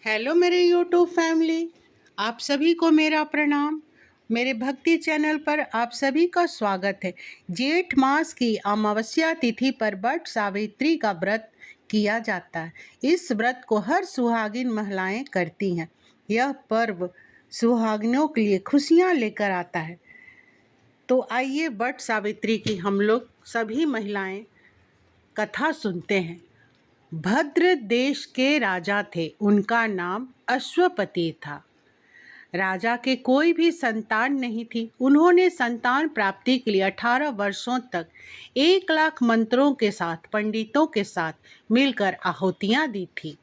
Hello मेरे YouTube family, आप सभी को मेरा प्रणाम। मेरे भक्ति चैनल पर आप सभी का स्वागत है। जेठ मास की अमावस्या तिथि पर वट सावित्री का व्रत किया जाता है। इस व्रत को हर सुहागिन महिलाएं करती हैं। यह पर्व सुहागिनों के लिए खुशियां लेकर आता है। तो आइए वट सावित्री की हम लोग सभी महिलाएं कथा सुनते हैं। भद्र देश के राजा थे, उनका नाम अश्वपति था। राजा के कोई भी संतान नहीं थी। उन्होंने संतान प्राप्ति के लिए 18 वर्षों तक 1 लाख मंत्रों के साथ, पंडितों के साथ मिलकर आहुतियां दी थी।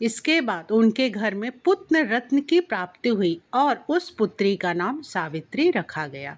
इसके बाद उनके घर में पुत्र रत्न की प्राप्ति हुई और उस पुत्री का नाम सावित्री रखा गया।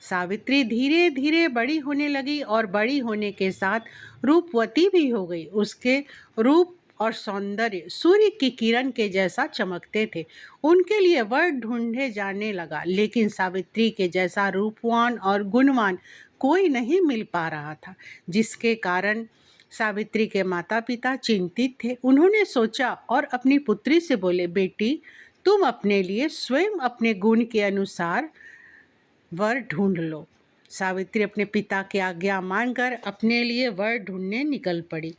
सावित्री धीरे धीरे बड़ी होने लगी और बड़ी होने के साथ रूपवती भी हो गई। उसके रूप और सौंदर्य सूर्य की किरण के जैसा चमकते थे। उनके लिए वर ढूंढे जाने लगा, लेकिन सावित्री के जैसा रूपवान और गुणवान कोई नहीं मिल पा रहा था, जिसके कारण सावित्री के माता पिता चिंतित थे। उन्होंने सोचा और अपनी पुत्री से बोले, बेटी, तुम अपने लिए स्वयं अपने गुण के अनुसार वर ढूंढ लो। सावित्री अपने पिता की आज्ञा मानकर अपने लिए वर ढूंढने निकल पड़ी।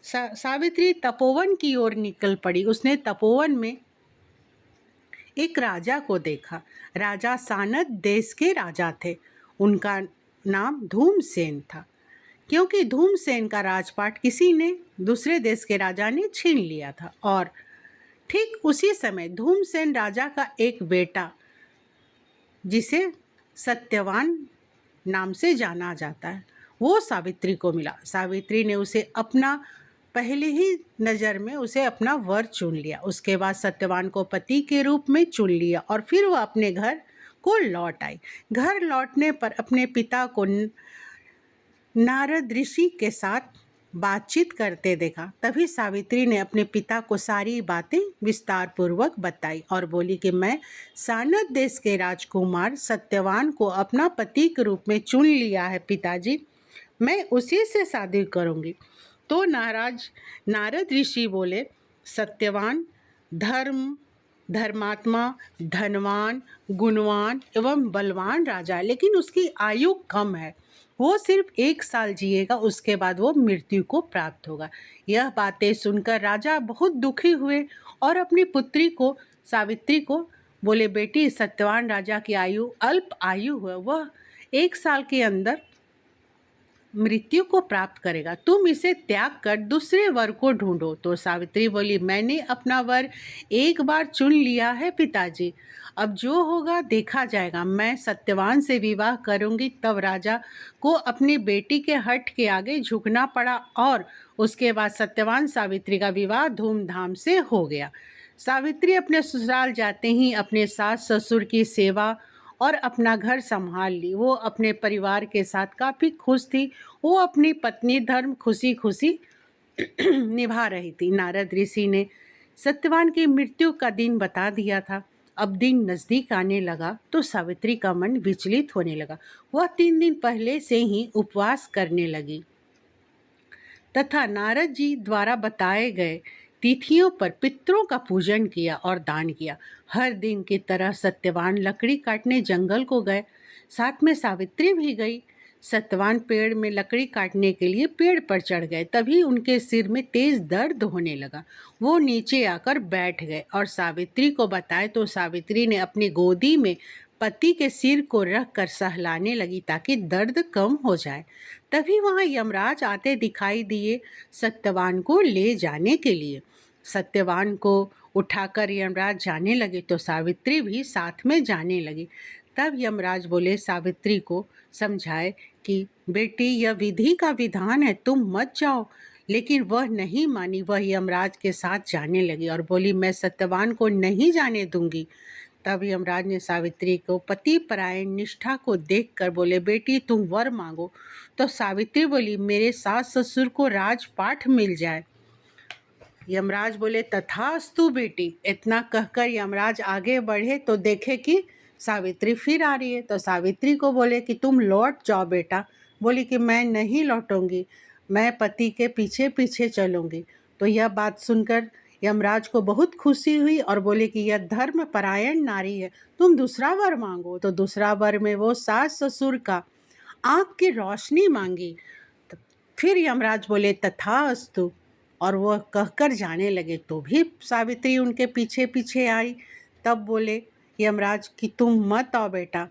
सावित्री तपोवन की ओर निकल पड़ी। उसने तपोवन में एक राजा को देखा। राजा सानद देश के राजा थे। उनका नाम धूमसेन था, क्योंकि धूमसेन का राजपाट किसी ने, दूसरे देश के राजा ने छीन लिया था। और ठीक उसी समय धूमसेन राजा का एक बेटा, जिसे सत्यवान नाम से जाना जाता है, वो सावित्री को मिला। सावित्री ने उसे अपना, पहले ही नज़र में उसे अपना वर चुन लिया। उसके बाद सत्यवान को पति के रूप में चुन लिया और फिर वह अपने घर को लौट आई। घर लौटने पर अपने पिता को नारद ऋषि के साथ बातचीत करते देखा। तभी सावित्री ने अपने पिता को सारी बातें विस्तार पूर्वक बताई और बोली कि मैं सानद देश के राजकुमार सत्यवान को अपना पति के रूप में चुन लिया है पिताजी, मैं उसी से शादी करूंगी। तो नारद ऋषि बोले, सत्यवान धर्मात्मा, धनवान, गुणवान एवं बलवान राजा, लेकिन उसकी आयु कम है। वो सिर्फ 1 साल जिएगा, उसके बाद वो मृत्यु को प्राप्त होगा। यह बातें सुनकर राजा बहुत दुखी हुए और अपनी पुत्री को, सावित्री को बोले, बेटी, सत्यवान राजा की आयु अल्प आयु है, वह 1 साल के अंदर मृत्यु को प्राप्त करेगा। तुम इसे त्याग कर दूसरे वर को ढूंढो। तो सावित्री बोली, मैंने अपना वर एक बार चुन लिया है पिताजी, अब जो होगा देखा जाएगा। मैं सत्यवान से विवाह करूंगी। तब राजा को अपनी बेटी के हठ के आगे झुकना पड़ा और उसके बाद सत्यवान सावित्री का विवाह धूमधाम से हो गया। सावित्री अपने ससुराल जाते ही अपने सास ससुर की सेवा और अपना घर संभाल ली। वो अपने परिवार के साथ काफ़ी खुश थी। वो अपनी पत्नी धर्म खुशी खुशी निभा रही थी। नारद ऋषि ने सत्यवान की मृत्यु का दिन बता दिया था। अब दिन नज़दीक आने लगा तो सावित्री का मन विचलित होने लगा। वह 3 दिन पहले से ही उपवास करने लगी तथा नारद जी द्वारा बताए गए तिथियों पर पितरों का पूजन किया और दान किया। हर दिन की तरह सत्यवान लकड़ी काटने जंगल को गए। साथ में सावित्री भी गई। सत्यवान पेड़ में लकड़ी काटने के लिए पेड़ पर चढ़ गए। तभी उनके सिर में तेज दर्द होने लगा। वो नीचे आकर बैठ गए और सावित्री को बताए तो सावित्री ने अपनी गोदी में पति के सिर को रख कर सहलाने लगी ताकि दर्द कम हो जाए। तभी वहाँ यमराज आते दिखाई दिए सत्यवान को ले जाने के लिए। सत्यवान को उठाकर यमराज जाने लगे तो सावित्री भी साथ में जाने लगी। तब यमराज बोले, सावित्री को समझाए कि बेटी, यह विधि का विधान है, तुम मत जाओ। लेकिन वह नहीं मानी। वह यमराज के साथ जाने लगी और बोली, मैं सत्यवान को नहीं जाने दूंगी। तब यमराज ने सावित्री को पति परायण निष्ठा को देखकर बोले, बेटी, तुम वर मांगो। तो सावित्री बोली, मेरे सास ससुर को राजपाट मिल जाए। यमराज बोले, तथास्तु बेटी। इतना कहकर यमराज आगे बढ़े तो देखे कि सावित्री फिर आ रही है। तो सावित्री को बोले कि तुम लौट जाओ बेटा। बोली कि मैं नहीं लौटूंगी, मैं पति के पीछे पीछे चलूंगी। तो यह बात सुनकर यमराज को बहुत खुशी हुई और बोले कि यह धर्म परायण नारी है, तुम दूसरा वर मांगो। तो दूसरा वर में वो सास ससुर का आँख की रोशनी मांगी। तो फिर यमराज बोले तथास्तु, और वह कहकर जाने लगे। तो भी सावित्री उनके पीछे पीछे आई। तब बोले यमराज कि तुम मत आओ बेटा।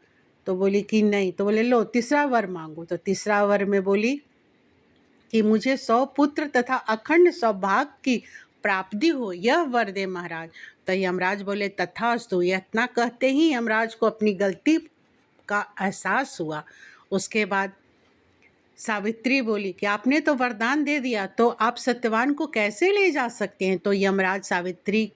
तो बोली कि नहीं। तो बोले लो तीसरा वर मांगो। तो तीसरा वर में बोली कि मुझे 100 पुत्र तथा अखंड सौभाग्य की प्राप्ति हो, यह वर दे महाराज। तो यमराज बोले तथास्तु। इतना कहते ही यमराज को अपनी गलती का एहसास हुआ। उसके बाद सावित्री बोली कि आपने तो वरदान दे दिया, तो आप सत्यवान को कैसे ले जा सकते हैं। तो यमराज सावित्री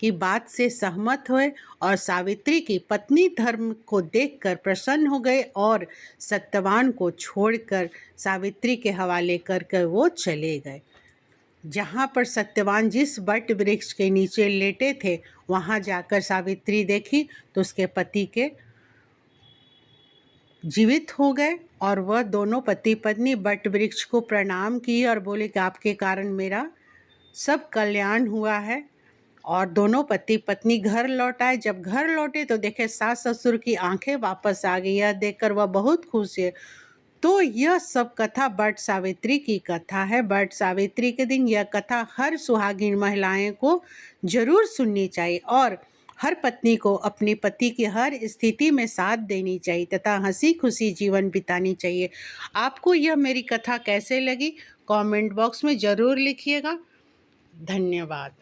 की बात से सहमत हुए और सावित्री की पत्नी धर्म को देखकर प्रसन्न हो गए और सत्यवान को छोड़कर सावित्री के हवाले कर वो चले गए। जहाँ पर सत्यवान जिस बट वृक्ष के नीचे लेटे थे, वहाँ जाकर सावित्री देखी तो उसके पति के जीवित हो गए और वह दोनों पति पत्नी बट वृक्ष को प्रणाम किए और बोले कि आपके कारण मेरा सब कल्याण हुआ है। और दोनों पति पत्नी घर लौट आए। जब घर लौटे तो देखे सास ससुर की आंखें वापस आ गई। यह देखकर वह बहुत खुश है। तो यह सब कथा बट सावित्री की कथा है। बट सावित्री के दिन यह कथा हर सुहागिन महिलाएं को जरूर सुननी चाहिए और हर पत्नी को अपने पति की हर स्थिति में साथ देनी चाहिए तथा हंसी खुशी जीवन बितानी चाहिए। आपको यह मेरी कथा कैसे लगी कमेंट बॉक्स में ज़रूर लिखिएगा। धन्यवाद।